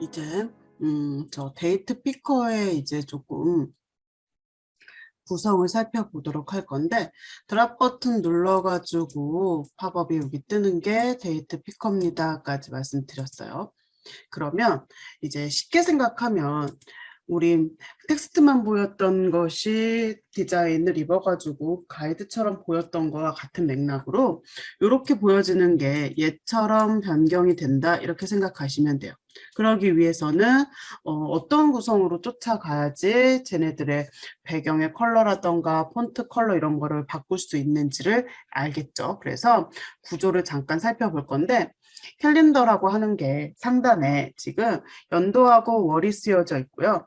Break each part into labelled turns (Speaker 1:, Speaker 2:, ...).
Speaker 1: 이제 저 데이트 피커의 이제 조금 구성을 살펴보도록 할 건데, 드랍 버튼 눌러가지고 팝업이 여기 뜨는 게 데이트 피커입니다까지 말씀드렸어요. 그러면 이제 쉽게 생각하면 우리 텍스트만 보였던 것이 디자인을 입어가지고 가이드처럼 보였던 거와 같은 맥락으로 이렇게 보여지는 게 얘처럼 변경이 된다, 이렇게 생각하시면 돼요. 그러기 위해서는 어떤 구성으로 쫓아가야지 쟤네들의 배경의 컬러라던가 폰트 컬러 이런 거를 바꿀 수 있는지를 알겠죠. 그래서 구조를 잠깐 살펴볼 건데, 캘린더라고 하는 게 상단에 지금 연도하고 월이 쓰여져 있고요.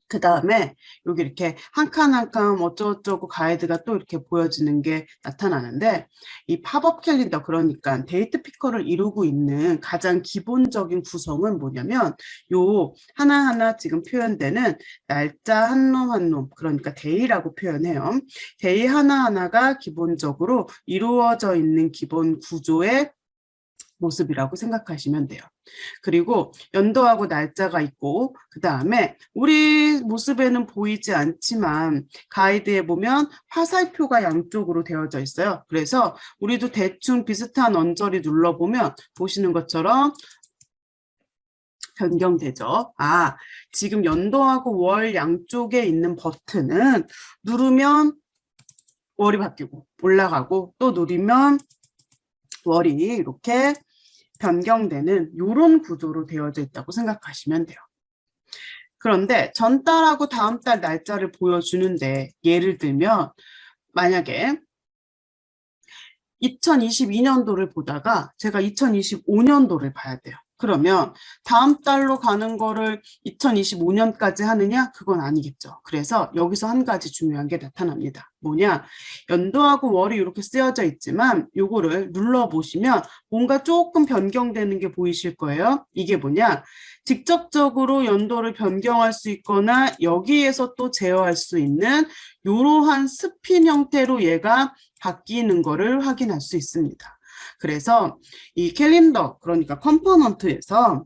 Speaker 1: 그 다음에 여기 이렇게 한 칸 한 칸 어쩌고저쩌고 가이드가 또 이렇게 보여지는 게 나타나는데, 이 팝업 캘린더, 그러니까 데이트 피커를 이루고 있는 가장 기본적인 구성은 뭐냐면 요 하나하나 지금 표현되는 날짜 한 놈 한 놈, 그러니까 데이라고 표현해요. 데이 하나하나가 기본적으로 이루어져 있는 기본 구조의 모습이라고 생각하시면 돼요. 그리고 연도하고 날짜가 있고, 그 다음에 우리 모습에는 보이지 않지만 가이드에 보면 화살표가 양쪽으로 되어져 있어요. 그래서 우리도 대충 비슷한 언저리 눌러보면 보시는 것처럼 변경되죠. 지금 연도하고 월 양쪽에 있는 버튼은 누르면 월이 바뀌고 올라가고, 또 누르면 월이 이렇게 변경되는 이런 구조로 되어져 있다고 생각하시면 돼요. 그런데 전달하고 다음 달 날짜를 보여주는데, 예를 들면 만약에 2022년도를 보다가 제가 2025년도를 봐야 돼요. 그러면 다음 달로 가는 거를 2025년까지 하느냐? 그건 아니겠죠. 그래서 여기서 한 가지 중요한 게 나타납니다. 뭐냐? 연도하고 월이 이렇게 쓰여져 있지만 요거를 눌러보시면 뭔가 조금 변경되는 게 보이실 거예요. 이게 뭐냐? 직접적으로 연도를 변경할 수 있거나 여기에서 또 제어할 수 있는 이러한 스핀 형태로 얘가 바뀌는 거를 확인할 수 있습니다. 그래서 이 캘린더, 그러니까 컴포넌트에서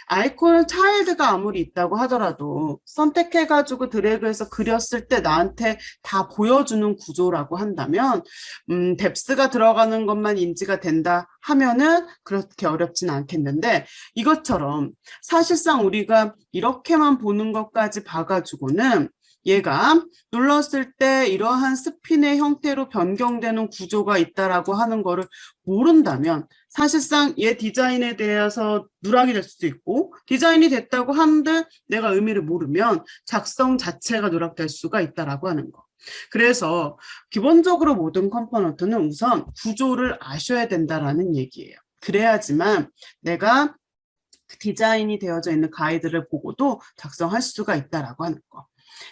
Speaker 1: 아이콘 차일드가 아무리 있다고 하더라도 선택해가지고 드래그해서 그렸을 때 나한테 다 보여주는 구조라고 한다면, 뎁스가 들어가는 것만 인지가 된다 하면은 그렇게 어렵진 않겠는데, 이것처럼 사실상 우리가 이렇게만 보는 것까지 봐가지고는 얘가 눌렀을 때 이러한 스핀의 형태로 변경되는 구조가 있다라고 하는 거를 모른다면 사실상 얘 디자인에 대해서 누락이 될 수도 있고, 디자인이 됐다고 하는데 내가 의미를 모르면 작성 자체가 누락될 수가 있다라고 하는 거. 그래서 기본적으로 모든 컴포넌트는 우선 구조를 아셔야 된다라는 얘기예요. 그래야지만 내가 디자인이 되어져 있는 가이드를 보고도 작성할 수가 있다라고 하는 거.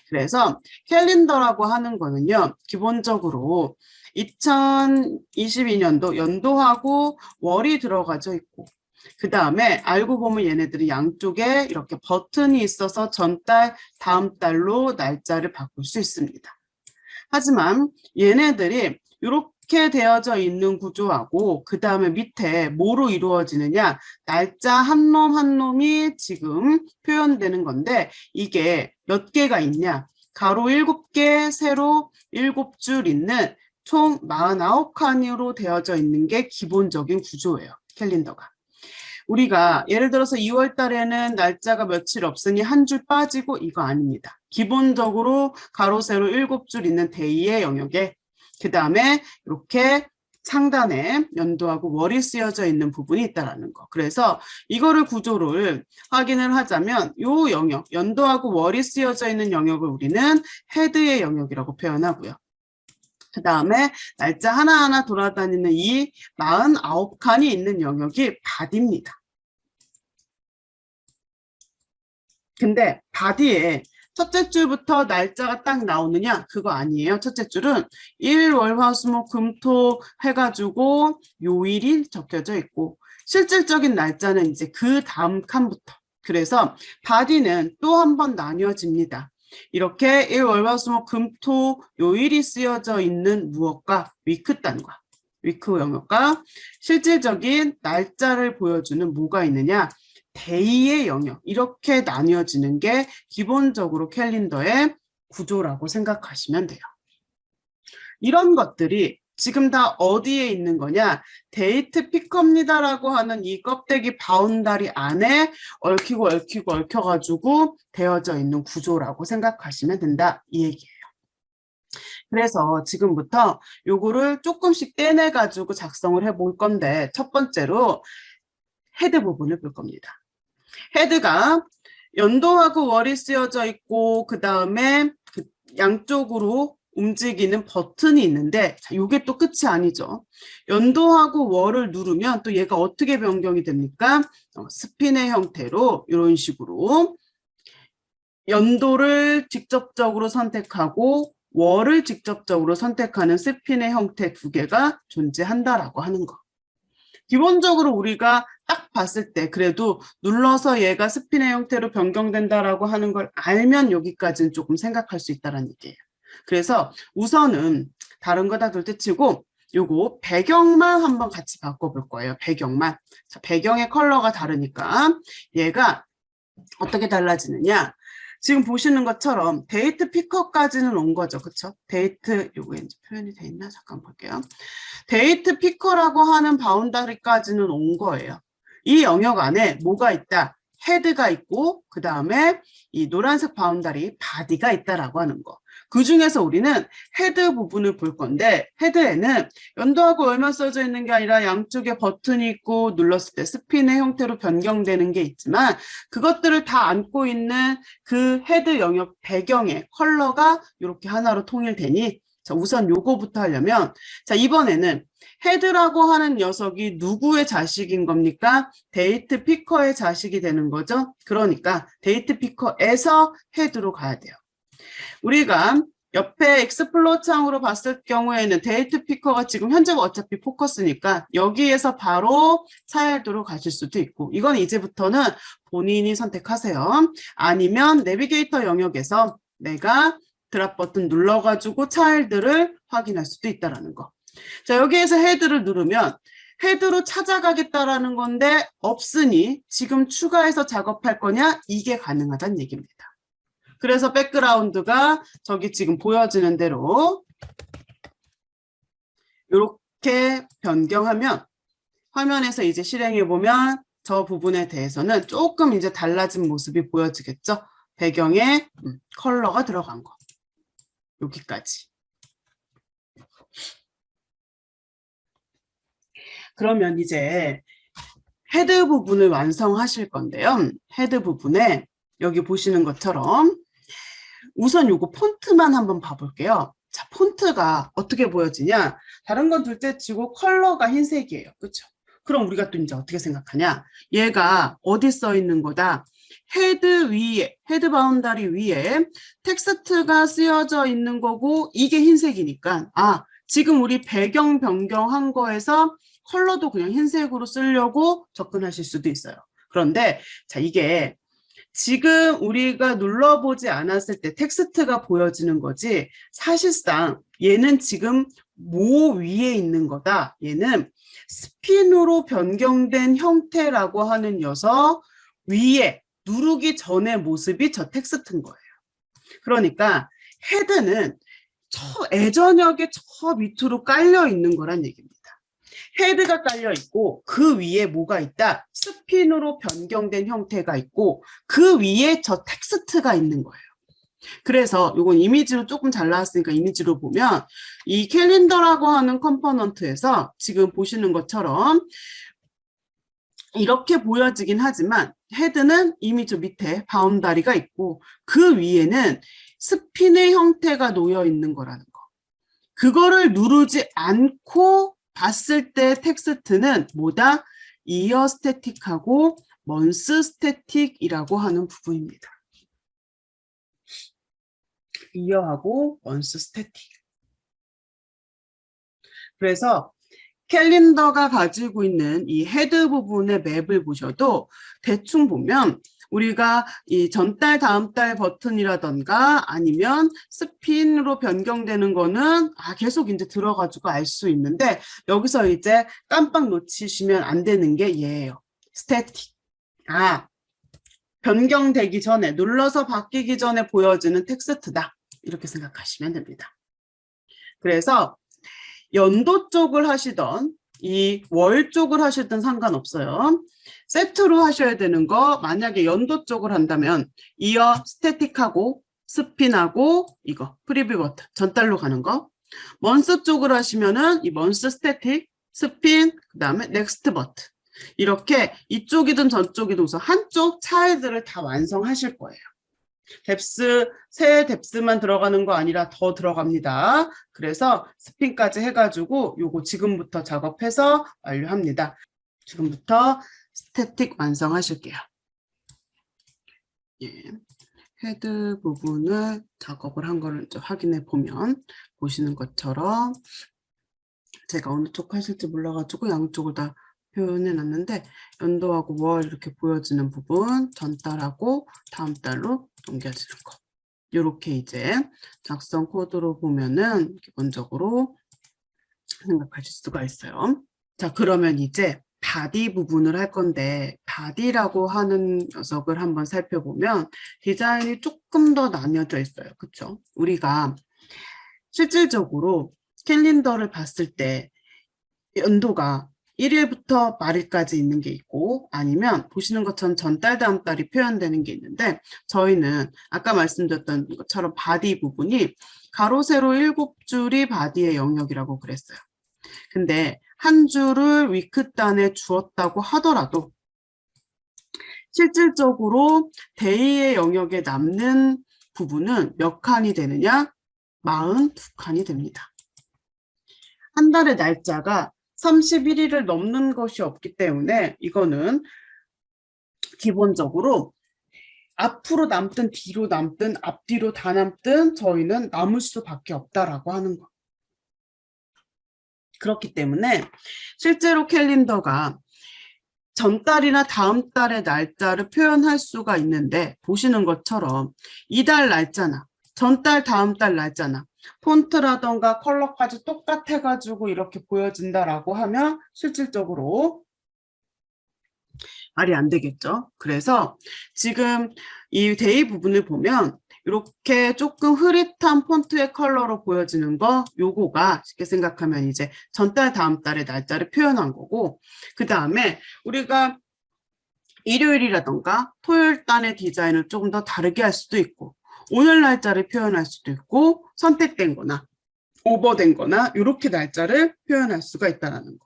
Speaker 1: 그래서 캘린더라고 하는 거는요, 기본적으로 2022년도 연도하고 월이 들어가져 있고, 그 다음에 알고 보면 얘네들이 양쪽에 이렇게 버튼이 있어서 전달, 다음 달로 날짜를 바꿀 수 있습니다. 하지만 얘네들이 이렇게 되어져 있는 구조하고, 그 다음에 밑에 뭐로 이루어지느냐, 날짜 한 놈 한 놈이 지금 표현되는 건데, 이게 몇 개가 있냐, 가로 7개, 세로 7줄 있는 총 49칸으로 되어져 있는 게 기본적인 구조예요, 캘린더가. 우리가 예를 들어서 2월 달에는 날짜가 며칠 없으니 한 줄 빠지고, 이거 아닙니다. 기본적으로 가로 세로 7줄 있는 데이의 영역에, 그 다음에 이렇게 상단에 연도하고 월이 쓰여져 있는 부분이 있다라는 거. 그래서 이거를 구조를 확인을 하자면 이 영역, 연도하고 월이 쓰여져 있는 영역을 우리는 헤드의 영역이라고 표현하고요. 그 다음에 날짜 하나하나 돌아다니는 이 49칸이 있는 영역이 바디입니다. 근데 바디에 첫째 줄부터 날짜가 딱 나오느냐? 그거 아니에요. 첫째 줄은 일, 월, 화, 수, 목, 금, 토 해가지고 요일이 적혀져 있고, 실질적인 날짜는 이제 그 다음 칸부터. 그래서 바디는 또 한 번 나뉘어집니다. 이렇게 일, 월, 화, 수, 목, 금, 토 요일이 쓰여져 있는 무엇과 위크 단과 위크 영역과 실질적인 날짜를 보여주는 뭐가 있느냐? 데이의 영역 이렇게 나뉘어지는 게 기본적으로 캘린더의 구조라고 생각하시면 돼요. 이런 것들이 지금 다 어디에 있는 거냐? 데이트 피커입니다라고 하는 이 껍데기 바운다리 안에 얽히고 얽혀가지고 되어져 있는 구조라고 생각하시면 된다. 이 얘기예요. 그래서 지금부터 요거를 조금씩 떼내가지고 작성을 해볼 건데 첫 번째로 헤드 부분을 볼 겁니다. 헤드가 연도하고 월이 쓰여져 있고 그 다음에 양쪽으로 움직이는 버튼이 있는데 자, 이게 또 끝이 아니죠. 연도하고 월을 누르면 또 얘가 어떻게 변경이 됩니까? 스핀의 형태로 이런 식으로 연도를 직접적으로 선택하고 월을 직접적으로 선택하는 스핀의 형태 두 개가 존재한다라고 하는 거. 기본적으로 우리가 딱 봤을 때 그래도 눌러서 얘가 스핀의 형태로 변경된다라고 하는 걸 알면 여기까지는 조금 생각할 수 있다는 얘기예요. 그래서 우선은 다른 거 다 둘째치고 요거 배경만 한번 같이 바꿔볼 거예요. 배경만. 자, 배경의 컬러가 다르니까 얘가 어떻게 달라지느냐. 지금 보시는 것처럼 데이트 피커까지는 온 거죠. 그쵸? 데이트, 요거 이제 표현이 돼 있나? 잠깐 볼게요. 데이트 피커라고 하는 바운다리까지는 온 거예요. 이 영역 안에 뭐가 있다? 헤드가 있고 그 다음에 이 노란색 바운다리 바디가 있다라고 하는 거. 그 중에서 우리는 헤드 부분을 볼 건데 헤드에는 연도하고 월만 써져 있는 게 아니라 양쪽에 버튼이 있고 눌렀을 때 스핀의 형태로 변경되는 게 있지만 그것들을 다 안고 있는 그 헤드 영역 배경의 컬러가 이렇게 하나로 통일되니 자, 우선 요거부터 하려면 자, 이번에는 헤드라고 하는 녀석이 누구의 자식인 겁니까? 데이트 피커의 자식이 되는 거죠. 그러니까 데이트 피커에서 헤드로 가야 돼요. 우리가 옆에 익스플로어 창으로 봤을 경우에는 데이트 피커가 지금 현재가 어차피 포커스니까 여기에서 바로 차일드로 가실 수도 있고 이건 이제부터는 본인이 선택하세요. 아니면 내비게이터 영역에서 내가 드랍 버튼 눌러가지고 차일드를 확인할 수도 있다는 거. 자, 여기에서 헤드를 누르면 헤드로 찾아가겠다라는 건데 없으니 지금 추가해서 작업할 거냐? 이게 가능하다는 얘기입니다. 그래서 백그라운드가 저기 지금 보여지는 대로 이렇게 변경하면 화면에서 이제 실행해 보면 저 부분에 대해서는 조금 이제 달라진 모습이 보여지겠죠. 배경에 컬러가 들어간 거. 여기까지. 그러면 이제 헤드 부분을 완성하실 건데요. 헤드 부분에 여기 보시는 것처럼 우선 요거 폰트만 한번 봐볼게요. 자, 폰트가 어떻게 보여지냐? 다른 건 둘째치고 컬러가 흰색이에요. 그렇죠? 그럼 우리가 또 이제 어떻게 생각하냐? 얘가 어디 써 있는 거다? 헤드 위에, 헤드 바운다리 위에 텍스트가 쓰여져 있는 거고 이게 흰색이니까 아, 지금 우리 배경 변경한 거에서 컬러도 그냥 흰색으로 쓰려고 접근하실 수도 있어요. 그런데 자, 이게 지금 우리가 눌러보지 않았을 때 텍스트가 보여지는 거지 사실상 얘는 지금 뭐 위에 있는 거다. 얘는 스핀으로 변경된 형태라고 하는 녀석 위에 누르기 전의 모습이 저 텍스트인 거예요. 그러니까 헤드는 저 애저녁에 저 밑으로 깔려 있는 거란 얘기입니다. 헤드가 깔려 있고 그 위에 뭐가 있다? 스핀으로 변경된 형태가 있고 그 위에 저 텍스트가 있는 거예요. 그래서 이건 이미지로 조금 잘 나왔으니까 이미지로 보면 이 캘린더라고 하는 컴포넌트에서 지금 보시는 것처럼 이렇게 보여지긴 하지만 헤드는 이미 저 밑에 바운다리가 있고 그 위에는 스핀의 형태가 놓여 있는 거라는 거. 그거를 누르지 않고 봤을 때 텍스트는 뭐다? 이어 스태틱하고 먼스 스태틱이라고 하는 부분입니다. 이어하고 먼스 스태틱. 그래서 캘린더가 가지고 있는 이 헤드 부분의 맵을 보셔도 대충 보면 우리가 이 전달 다음 달 버튼이라던가 아니면 스핀으로 변경되는 거는 계속 이제 들어가지고 알 수 있는데 여기서 이제 깜빡 놓치시면 안 되는 게 얘예요. 스태틱. 아, 변경되기 전에, 눌러서 바뀌기 전에 보여지는 텍스트다. 이렇게 생각하시면 됩니다. 그래서 연도 쪽을 하시던 이 월 쪽을 하시든 상관없어요. 세트로 하셔야 되는 거, 만약에 연도 쪽을 한다면 이어 스태틱하고 스핀하고 이거 프리뷰 버튼 전달로 가는 거. 먼스 쪽을 하시면은 이 먼스 스태틱, 스핀, 그 다음에 넥스트 버튼. 이렇게 이쪽이든 저쪽이든 우선 한쪽 차일들을 다 완성하실 거예요. 뎁스, 새 뎁스만 들어가는 거 아니라 더 들어갑니다. 그래서 스핀까지 해가지고 요거 지금부터 작업해서 완료합니다. 지금부터 스태틱 완성하실게요. 예. 헤드 부분을 작업을 한 거를 이제 확인해 보면 보시는 것처럼 제가 어느 쪽 하실지 몰라가지고 양쪽을 다 표현해 놨는데 연도하고 월 이렇게 보여지는 부분 전달하고 다음 달로 넘겨지는 거. 이렇게 이제 작성 코드로 보면은 기본적으로 생각하실 수가 있어요. 자, 그러면 이제 바디 부분을 할 건데 바디라고 하는 녀석을 한번 살펴보면 디자인이 조금 더 나뉘어져 있어요. 그렇죠? 우리가 실질적으로 캘린더를 봤을 때 연도가 1일부터 말일까지 있는 게 있고 아니면 보시는 것처럼 전달 다음 달이 표현되는 게 있는데 저희는 아까 말씀드렸던 것처럼 바디 부분이 가로 세로 7줄이 바디의 영역이라고 그랬어요. 근데 한 줄을 위크단에 주었다고 하더라도 실질적으로 데이의 영역에 남는 부분은 몇 칸이 되느냐? 42칸이 됩니다. 한 달의 날짜가 31일을 넘는 것이 없기 때문에 이거는 기본적으로 앞으로 남든 뒤로 남든 앞뒤로 다 남든 저희는 남을 수밖에 없다라고 하는 거. 그렇기 때문에 실제로 캘린더가 전달이나 다음 달의 날짜를 표현할 수가 있는데 보시는 것처럼 이달 날짜나 전달 다음 달 날짜나 폰트라던가 컬러까지 똑같아가지고 이렇게 보여진다라고 하면 실질적으로 말이 안 되겠죠. 그래서 지금 이 데이 부분을 보면 이렇게 조금 흐릿한 폰트의 컬러로 보여지는 거 요거가 쉽게 생각하면 이제 전달 다음 달의 날짜를 표현한 거고 그 다음에 우리가 일요일이라던가 토요일 단의 디자인을 조금 더 다르게 할 수도 있고 오늘 날짜를 표현할 수도 있고 선택된 거나 오버된 거나 이렇게 날짜를 표현할 수가 있다는 거.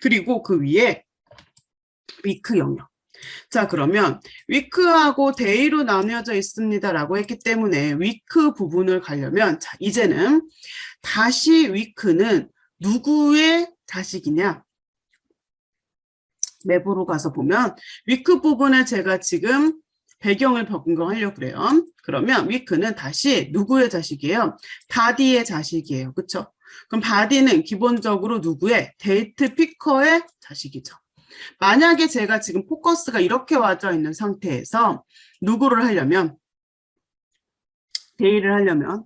Speaker 1: 그리고 그 위에 위크 영역. 자, 그러면 위크하고 데이로 나뉘어져 있습니다라고 했기 때문에 위크 부분을 가려면 자, 이제는 다시 위크는 누구의 자식이냐? 맵으로 가서 보면 위크 부분에 제가 지금 배경을 변경하려고 그래요. 그러면 위크는 다시 누구의 자식이에요? 바디의 자식이에요. 그렇죠? 그럼 바디는 기본적으로 누구의? 데이트 피커의 자식이죠. 만약에 제가 지금 포커스가 이렇게 와져 있는 상태에서 누구를 하려면 데이를 하려면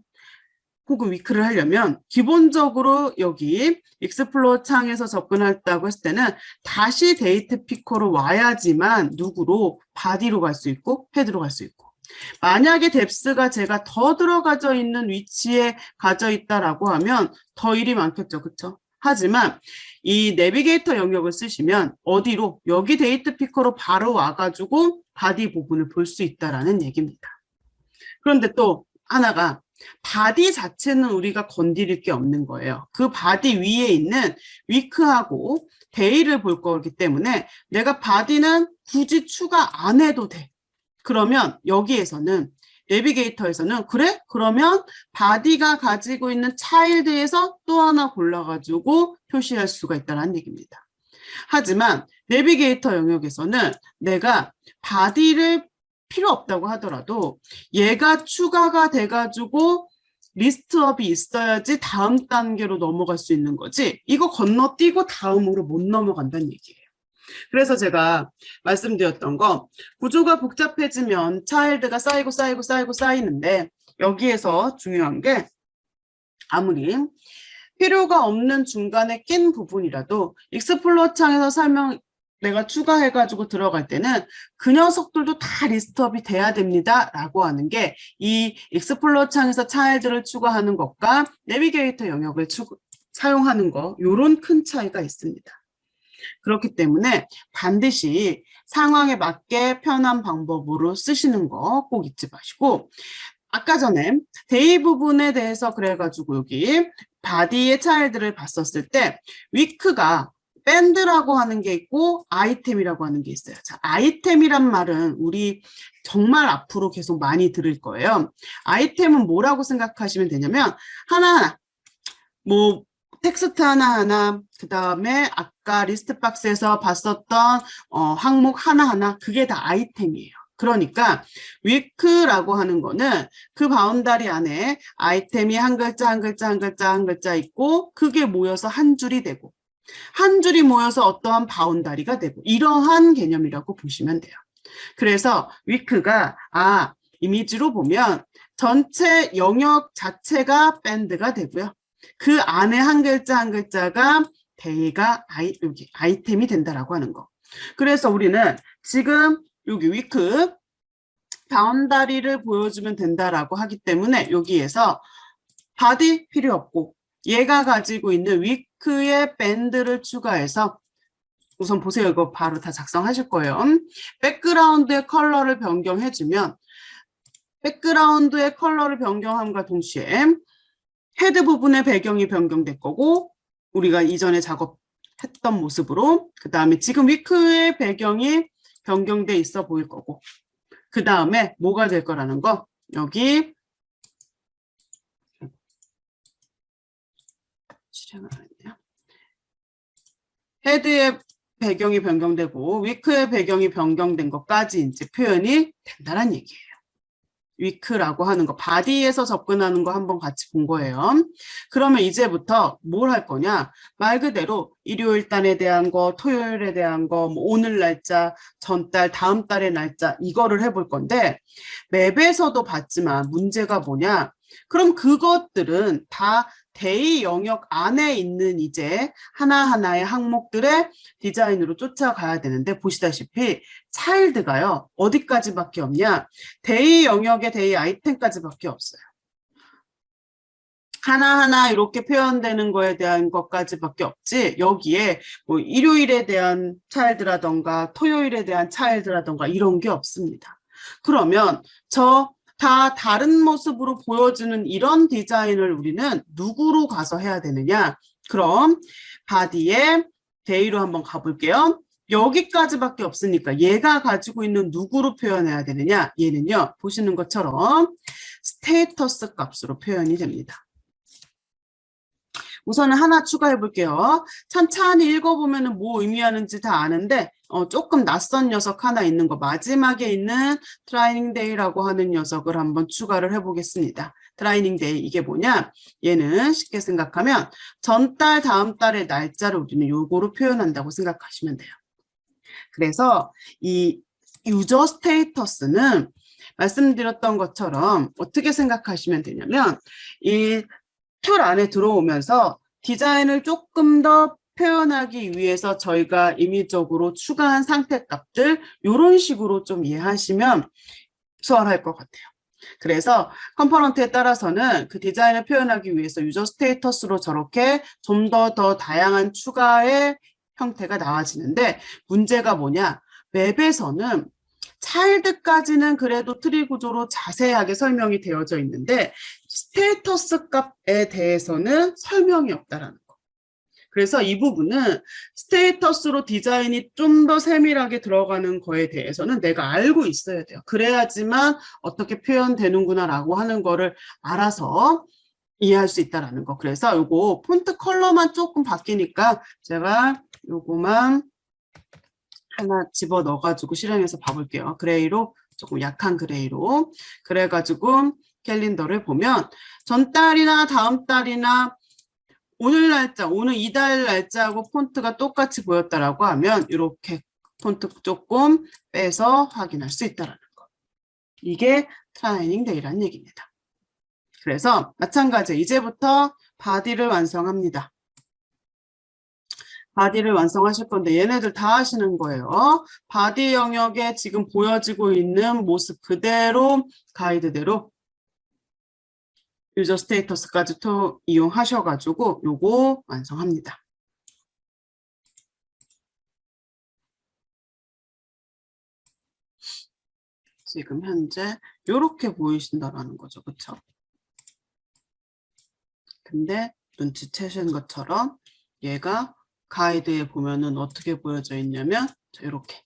Speaker 1: 혹은 위크를 하려면 기본적으로 여기 익스플로어 창에서 접근했다고 했을 때는 다시 데이트 피커로 와야지만 누구로 바디로 갈 수 있고 헤드로 갈 수 있고 만약에 뎁스가 제가 더 들어가져 있는 위치에 가져 있다라고 하면 더 일이 많겠죠. 그렇죠? 하지만 이 내비게이터 영역을 쓰시면 어디로 여기 데이트 피커로 바로 와가지고 바디 부분을 볼 수 있다라는 얘기입니다. 그런데 또 하나가 바디 자체는 우리가 건드릴 게 없는 거예요. 그 바디 위에 있는 위크하고 데이를 볼 거기 때문에 내가 바디는 굳이 추가 안 해도 돼. 그러면 여기에서는 내비게이터에서는 그래? 그러면 바디가 가지고 있는 차일드에서 또 하나 골라가지고 표시할 수가 있다는 얘기입니다. 하지만 내비게이터 영역에서는 내가 바디를 필요 없다고 하더라도 얘가 추가가 돼가지고 리스트업이 있어야지 다음 단계로 넘어갈 수 있는 거지 이거 건너뛰고 다음으로 못 넘어간다는 얘기예요. 그래서 제가 말씀드렸던 거 구조가 복잡해지면 차일드가 쌓이고 쌓이는데 여기에서 중요한 게 아무리 필요가 없는 중간에 낀 부분이라도 익스플로어 창에서 내가 추가해가지고 들어갈 때는 그 녀석들도 다 리스트업이 돼야 됩니다. 라고 하는 게 이 익스플로어 창에서 차일드를 추가하는 것과 내비게이터 영역을 사용하는 거, 요런 큰 차이가 있습니다. 그렇기 때문에 반드시 상황에 맞게 편한 방법으로 쓰시는 거 꼭 잊지 마시고, 아까 전에 데이 부분에 대해서 그래가지고 여기 바디의 차일드를 봤었을 때 위크가 밴드라고 하는 게 있고 아이템이라고 하는 게 있어요. 자, 아이템이란 말은 우리 정말 앞으로 계속 많이 들을 거예요. 아이템은 뭐라고 생각하시면 되냐면 하나하나 뭐 텍스트 하나하나, 그 다음에 아까 리스트 박스에서 봤었던 항목 하나하나, 그게 다 아이템이에요. 그러니까 위크라고 하는 거는 그 바운다리 안에 아이템이 한 글자 한 글자 한 글자 한 글자 있고 그게 모여서 한 줄이 되고 한 줄이 모여서 어떠한 바운다리가 되고 이러한 개념이라고 보시면 돼요. 그래서 위크가 이미지로 보면 전체 영역 자체가 밴드가 되고요. 그 안에 한 글자 한 글자가 데이가 여기 아이템이 된다라고 하는 거. 그래서 우리는 지금 여기 위크 바운다리를 보여주면 된다라고 하기 때문에 여기에서 바디 필요 없고 얘가 가지고 있는 위크의 밴드를 추가해서 우선 보세요. 이거 바로 다 작성하실 거예요. 백그라운드의 컬러를 변경해주면 백그라운드의 컬러를 변경함과 동시에 헤드 부분의 배경이 변경될 거고 우리가 이전에 작업했던 모습으로 그 다음에 지금 위크의 배경이 변경돼 있어 보일 거고 그 다음에 뭐가 될 거라는 거 여기 실행을 하네요. 헤드의 배경이 변경되고 위크의 배경이 변경된 것까지 이제 표현이 된다는 얘기예요. 위크라고 하는 거, 바디에서 접근하는 거 한번 같이 본 거예요. 그러면 이제부터 뭘 할 거냐? 말 그대로 일요일 단에 대한 거, 토요일에 대한 거, 뭐 오늘 날짜, 전달, 다음 달의 날짜 이거를 해볼 건데 맵에서도 봤지만 문제가 뭐냐? 그럼 그것들은 다 데이 영역 안에 있는 이제 하나하나의 항목들의 디자인으로 쫓아가야 되는데 보시다시피 차일드가요. 어디까지밖에 없냐? 데이 영역의 데이 아이템까지밖에 없어요. 하나하나 이렇게 표현되는 거에 대한 것까지밖에 없지 여기에 뭐 일요일에 대한 차일드라던가 토요일에 대한 차일드라던가 이런 게 없습니다. 그러면 다 다른 모습으로 보여주는 이런 디자인을 우리는 누구로 가서 해야 되느냐? 그럼 바디에 데이로 한번 가볼게요. 여기까지밖에 없으니까 얘가 가지고 있는 누구로 표현해야 되느냐? 얘는요. 보시는 것처럼 스테이터스 값으로 표현이 됩니다. 우선은 하나 추가해 볼게요. 찬찬히 읽어보면 뭐 의미하는지 다 아는데 조금 낯선 녀석 하나 있는 거 마지막에 있는 트라이닝 데이라고 하는 녀석을 한번 추가를 해보겠습니다. 트라이닝 데이 이게 뭐냐? 얘는 쉽게 생각하면 전달 다음 달의 날짜를 우리는 요거로 표현한다고 생각하시면 돼요. 그래서 이 유저 스테이터스는 말씀드렸던 것처럼 어떻게 생각하시면 되냐면 이 툴 안에 들어오면서 디자인을 조금 더 표현하기 위해서 저희가 임의적으로 추가한 상태 값들 이런 식으로 좀 이해하시면 수월할 것 같아요. 그래서 컴포넌트에 따라서는 그 디자인을 표현하기 위해서 유저 스테이터스로 저렇게 좀 더 다양한 추가의 형태가 나와지는데 문제가 뭐냐? 웹에서는 차일드까지는 그래도 트리 구조로 자세하게 설명이 되어져 있는데 스테이터스 값에 대해서는 설명이 없다라는 거. 그래서 이 부분은 스테이터스로 디자인이 좀 더 세밀하게 들어가는 거에 대해서는 내가 알고 있어야 돼요. 그래야지만 어떻게 표현되는구나라고 하는 거를 알아서 이해할 수 있다라는 거. 그래서 요거 폰트 컬러만 조금 바뀌니까 제가 요거만 하나 집어 넣어가지고 실행해서 봐볼게요. 그레이로 조금 약한 그레이로 그래가지고 캘린더를 보면 전달이나 다음 달이나 오늘 날짜, 오늘 이달 날짜하고 폰트가 똑같이 보였다라고 하면 이렇게 폰트 조금 빼서 확인할 수 있다라는 거. 이게 트라이닝 데이라는 얘기입니다. 그래서 마찬가지 이제부터 바디를 완성합니다. 바디를 완성하실 건데 얘네들 다 하시는 거예요. 바디 영역에 지금 보여지고 있는 모습 그대로 가이드대로 유저 스테이터스까지 이용하셔가지고 요거 완성합니다. 지금 현재 이렇게 보이신다라는 거죠. 그쵸? 근데 눈치채신 것처럼 얘가 가이드에 보면은 어떻게 보여져 있냐면 이렇게.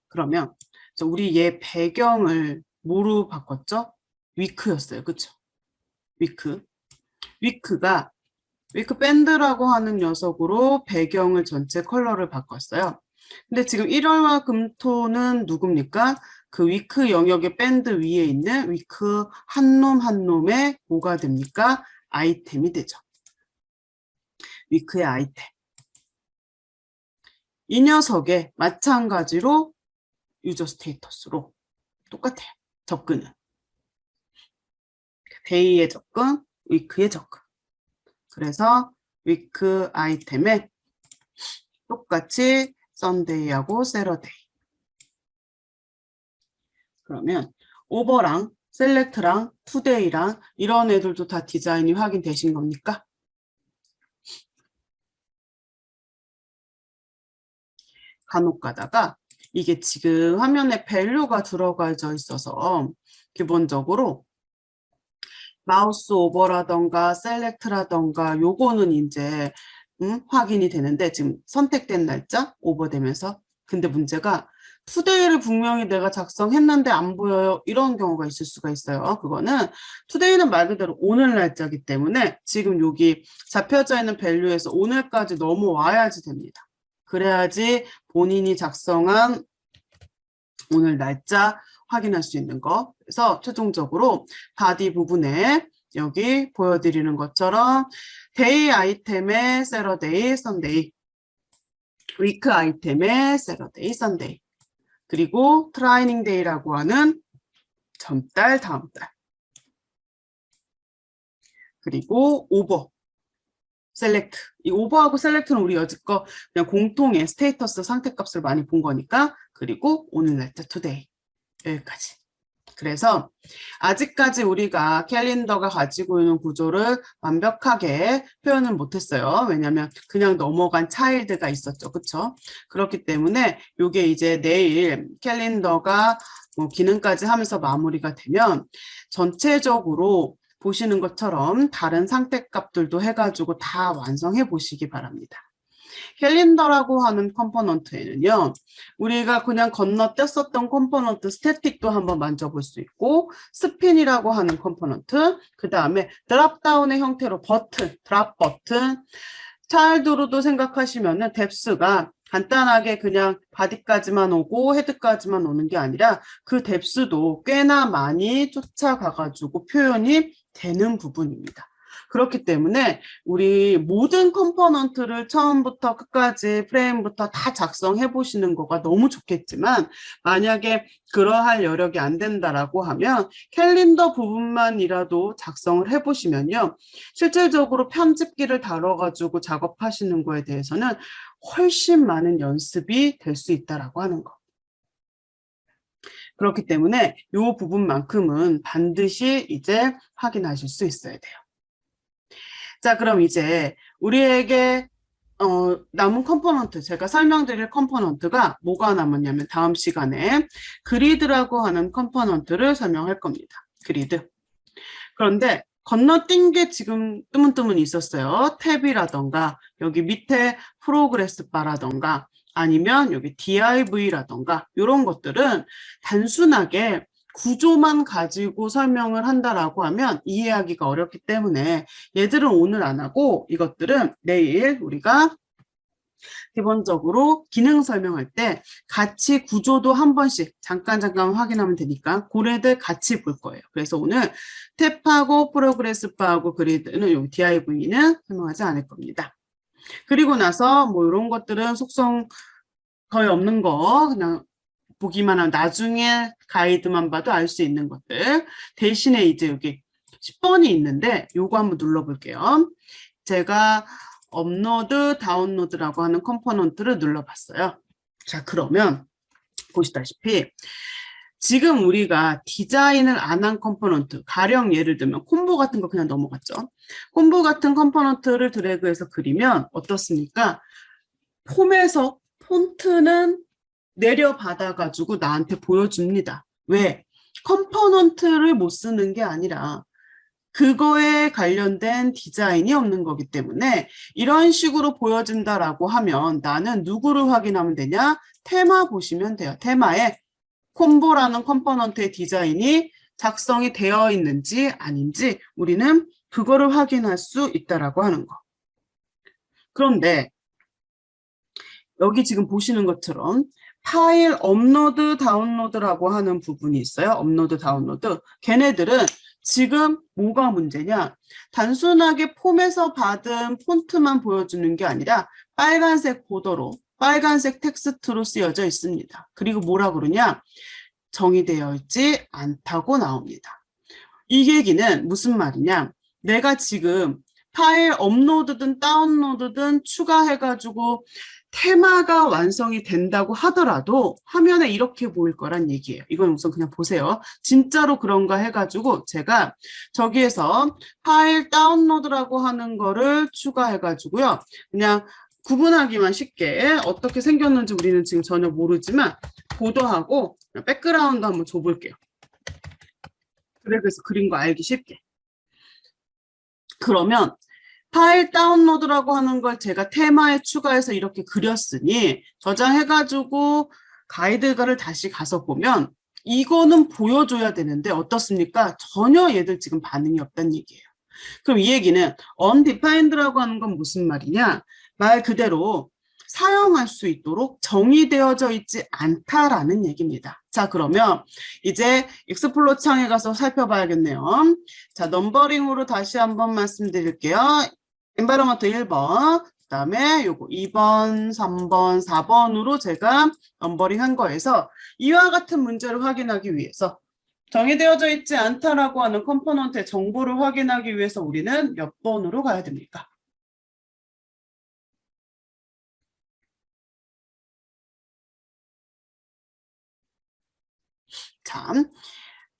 Speaker 1: 그러면 우리 얘 배경을 뭐로 바꿨죠? 위크였어요. 그쵸? 위크. 위크 밴드라고 하는 녀석으로 배경을 전체 컬러를 바꿨어요. 근데 지금 1월화 금토는 누굽니까? 그 위크 영역의 밴드 위에 있는 위크 한 놈 한 놈의 뭐가 됩니까? 아이템이 되죠. 위크의 아이템. 이 녀석에 마찬가지로 유저 스테이터스로 똑같아요. 접근은. 데이의 접근, 위크의 접근. 그래서 위크 아이템에 똑같이 썬데이하고 세러데이. 그러면 오버랑 셀렉트랑 투데이랑 이런 애들도 다 디자인이 확인되신 겁니까? 간혹 가다가 이게 지금 화면에 밸류가 들어가져 있어서 기본적으로 마우스 오버라던가 셀렉트라던가 요거는 이제 확인이 되는데 지금 선택된 날짜 오버되면서 근데 문제가 투데이를 분명히 내가 작성했는데 안 보여요 이런 경우가 있을 수가 있어요. 그거는 투데이는 말 그대로 오늘 날짜이기 때문에 지금 여기 잡혀져 있는 밸류에서 오늘까지 넘어와야지 됩니다. 그래야지 본인이 작성한 오늘 날짜 확인할 수 있는 거. 그래서 최종적으로 바디 부분에 여기 보여드리는 것처럼 데이 아이템의 세러데이, 선데이, 위크 아이템의 세러데이, 선데이, 그리고 트라이닝 데이라고 하는 전달, 다음 달, 그리고 오버, 셀렉트. 이 오버하고 셀렉트는 우리 여지껏 그냥 공통의 스테이터스 상태값을 많이 본 거니까 그리고 오늘 날짜 투데이 여기까지. 그래서 아직까지 우리가 캘린더가 가지고 있는 구조를 완벽하게 표현을 못했어요. 왜냐하면 그냥 넘어간 차일드가 있었죠. 그렇죠? 그렇기 때문에 이게 이제 내일 캘린더가 뭐 기능까지 하면서 마무리가 되면 전체적으로 보시는 것처럼 다른 상태값들도 해가지고 다 완성해 보시기 바랍니다. 캘린더라고 하는 컴포넌트에는요. 우리가 그냥 건너뛰었었던 컴포넌트 스태틱도 한번 만져볼 수 있고 스핀이라고 하는 컴포넌트 그 다음에 드랍다운의 형태로 버튼, 드랍 버튼 차일드로도 생각하시면은 뎁스가 간단하게 그냥 바디까지만 오고 헤드까지만 오는 게 아니라 그 뎁스도 꽤나 많이 쫓아가가지고 표현이 되는 부분입니다. 그렇기 때문에 우리 모든 컴포넌트를 처음부터 끝까지 프레임부터 다 작성해 보시는 거가 너무 좋겠지만 만약에 그러할 여력이 안 된다라고 하면 캘린더 부분만이라도 작성을 해 보시면요. 실질적으로 편집기를 다뤄가지고 작업하시는 거에 대해서는 훨씬 많은 연습이 될 수 있다라고 하는 거. 그렇기 때문에 이 부분만큼은 반드시 이제 확인하실 수 있어야 돼요. 자, 그럼 이제 우리에게 남은 컴포넌트, 제가 설명드릴 컴포넌트가 뭐가 남았냐면 다음 시간에 그리드라고 하는 컴포넌트를 설명할 겁니다. 그리드. 그런데 건너뛴 게 지금 뜨문뜨문 있었어요. 탭이라던가 여기 밑에 프로그레스 바라던가 아니면 여기 DIV라던가 이런 것들은 단순하게 구조만 가지고 설명을 한다라고 하면 이해하기가 어렵기 때문에 얘들은 오늘 안 하고 이것들은 내일 우리가 기본적으로 기능 설명할 때 같이 구조도 한 번씩 잠깐 확인하면 되니까 고래들 같이 볼 거예요. 그래서 오늘 탭하고 프로그레스바하고 그리드는 여기 DIV는 설명하지 않을 겁니다. 그리고 나서 뭐 이런 것들은 속성 거의 없는 거 그냥 보기만 하면 나중에 가이드만 봐도 알 수 있는 것들 대신에 이제 여기 10번이 있는데 요거 한번 눌러볼게요. 제가 업로드, 다운로드라고 하는 컴포넌트를 눌러봤어요. 자, 그러면 보시다시피 지금 우리가 디자인을 안 한 컴포넌트, 가령 예를 들면 콤보 같은 거 그냥 넘어갔죠. 콤보 같은 컴포넌트를 드래그해서 그리면 어떻습니까? 폼에서 폰트는 내려받아가지고 나한테 보여줍니다. 왜? 컴포넌트를 못 쓰는 게 아니라 그거에 관련된 디자인이 없는 거기 때문에 이런 식으로 보여준다라고 하면 나는 누구를 확인하면 되냐? 테마 보시면 돼요. 테마에 콤보라는 컴포넌트의 디자인이 작성이 되어 있는지 아닌지 우리는 그거를 확인할 수 있다라고 하는 거. 그런데 여기 지금 보시는 것처럼 파일 업로드 다운로드라고 하는 부분이 있어요. 업로드 다운로드. 걔네들은 지금 뭐가 문제냐? 단순하게 폼에서 받은 폰트만 보여주는 게 아니라 빨간색 보더로 빨간색 텍스트로 쓰여져 있습니다. 그리고 뭐라 그러냐? 정의되어 있지 않다고 나옵니다. 이 얘기는 무슨 말이냐? 내가 지금 파일 업로드든 다운로드든 추가해가지고 테마가 완성이 된다고 하더라도 화면에 이렇게 보일 거란 얘기예요. 이건 우선 그냥 보세요. 진짜로 그런가 해가지고 제가 저기에서 파일 다운로드라고 하는 거를 추가해가지고요. 그냥 구분하기만 쉽게 어떻게 생겼는지 우리는 지금 전혀 모르지만 보도하고 백그라운드 한번 줘볼게요. 그래서 그린 거 알기 쉽게. 그러면 파일 다운로드라고 하는 걸 제가 테마에 추가해서 이렇게 그렸으니 저장해가지고 가이드가를 다시 가서 보면 이거는 보여줘야 되는데 어떻습니까? 전혀 얘들 지금 반응이 없다는 얘기예요. 그럼 이 얘기는 undefined라고 하는 건 무슨 말이냐? 말 그대로 사용할 수 있도록 정의되어져 있지 않다라는 얘기입니다. 자, 그러면 이제 익스플로 창에 가서 살펴봐야겠네요. 자, 넘버링으로 다시 한번 말씀드릴게요. 엔바이러먼트 1번, 그 다음에 요거 2번, 3번, 4번으로 제가 넘버링 한 거에서 이와 같은 문제를 확인하기 위해서 정의되어져 있지 않다라고 하는 컴포넌트의 정보를 확인하기 위해서 우리는 몇 번으로 가야 됩니까? 자,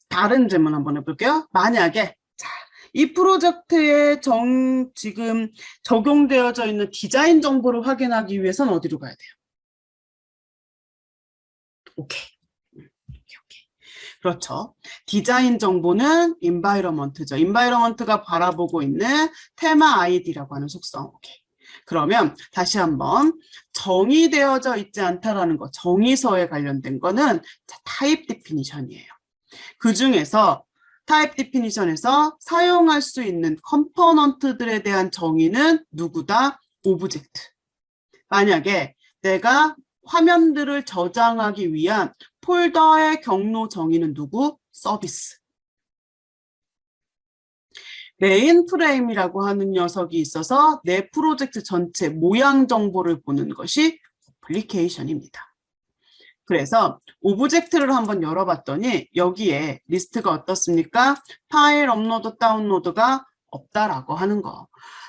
Speaker 1: 다른 질문 한번 해볼게요. 만약에 자, 이 프로젝트에 지금 적용되어져 있는 디자인 정보를 확인하기 위해서는 어디로 가야 돼요? 오케이. 그렇죠. 디자인 정보는 environment죠. environment가 바라보고 있는 테마 아이디라고 하는 속성. 오케이. 그러면 다시 한번 정의되어져 있지 않다라는 거, 정의서에 관련된 거는 타입 디피니션이에요. 그 중에서 타입 디피니션에서 사용할 수 있는 컴포넌트들에 대한 정의는 누구다? 오브젝트. 만약에 내가 화면들을 저장하기 위한 폴더의 경로 정의는 누구? 서비스. 메인 프레임이라고 하는 녀석이 있어서 내 프로젝트 전체 모양 정보를 보는 것이 어플리케이션입니다. 그래서 오브젝트를 한번 열어봤더니 여기에 리스트가 어떻습니까? 파일 업로드 다운로드가 없다라고 하는 거.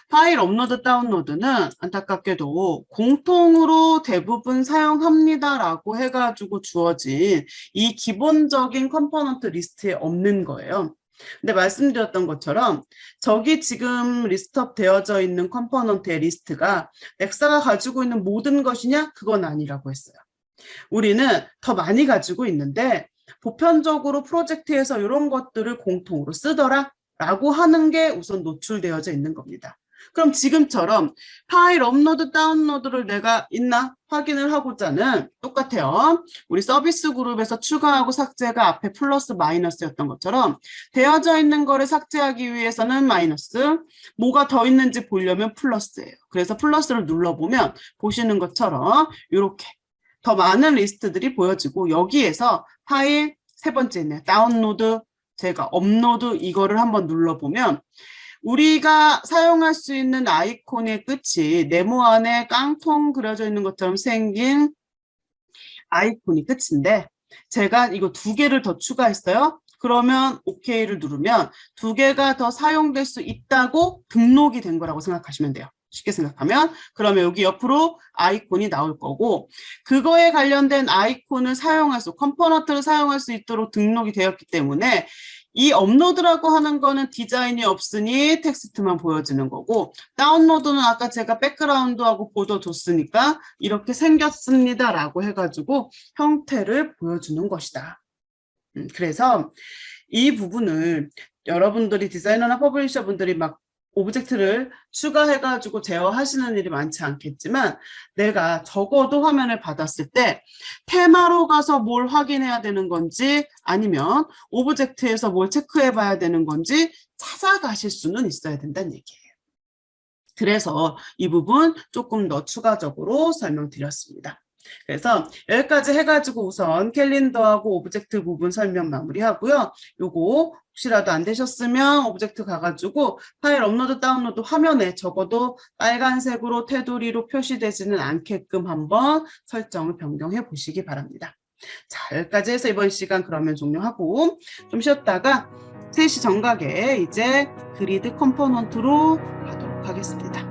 Speaker 1: 파일 업로드 다운로드는 안타깝게도 공통으로 대부분 사용합니다라고 해가지고 주어진 이 기본적인 컴포넌트 리스트에 없는 거예요. 근데 말씀드렸던 것처럼 저기 지금 리스트업 되어져 있는 컴포넌트의 리스트가 넥사가 가지고 있는 모든 것이냐? 그건 아니라고 했어요. 우리는 더 많이 가지고 있는데 보편적으로 프로젝트에서 이런 것들을 공통으로 쓰더라 라고 하는 게 우선 노출되어져 있는 겁니다. 그럼 지금처럼 파일 업로드 다운로드를 내가 있나 확인을 하고자는 똑같아요. 우리 서비스 그룹에서 추가하고 삭제가 앞에 플러스 마이너스였던 것처럼 되어져 있는 거를 삭제하기 위해서는 마이너스, 뭐가 더 있는지 보려면 플러스예요. 그래서 플러스를 눌러보면 보시는 것처럼 이렇게 더 많은 리스트들이 보여지고 여기에서 파일 세 번째 있네. 다운로드, 제가 업로드 이거를 한번 눌러보면 우리가 사용할 수 있는 아이콘의 끝이 네모 안에 깡통 그려져 있는 것처럼 생긴 아이콘이 끝인데 제가 이거 두 개를 더 추가했어요. 그러면 OK를 누르면 두 개가 더 사용될 수 있다고 등록이 된 거라고 생각하시면 돼요. 쉽게 생각하면. 그러면 여기 옆으로 아이콘이 나올 거고, 그거에 관련된 아이콘을 사용할 수, 컴포넌트를 사용할 수 있도록 등록이 되었기 때문에 이 업로드라고 하는 거는 디자인이 없으니 텍스트만 보여지는 거고, 다운로드는 아까 제가 백그라운드하고 보도 줬으니까 이렇게 생겼습니다 라고 해가지고 형태를 보여주는 것이다. 그래서 이 부분을 여러분들이 디자이너나 퍼블리셔 분들이 막 오브젝트를 추가해가지고 제어하시는 일이 많지 않겠지만, 내가 적어도 화면을 받았을 때 테마로 가서 뭘 확인해야 되는 건지 아니면 오브젝트에서 뭘 체크해 봐야 되는 건지 찾아가실 수는 있어야 된다는 얘기예요. 그래서 이 부분 조금 더 추가적으로 설명드렸습니다. 그래서 여기까지 해가지고 우선 캘린더하고 오브젝트 부분 설명 마무리하고요. 요거 혹시라도 안 되셨으면 오브젝트 가가지고 파일 업로드 다운로드 화면에 적어도 빨간색으로 테두리로 표시되지는 않게끔 한번 설정을 변경해 보시기 바랍니다. 자, 여기까지 해서 이번 시간 그러면 종료하고 좀 쉬었다가 3시 정각에 이제 그리드 컴포넌트로 가도록 하겠습니다.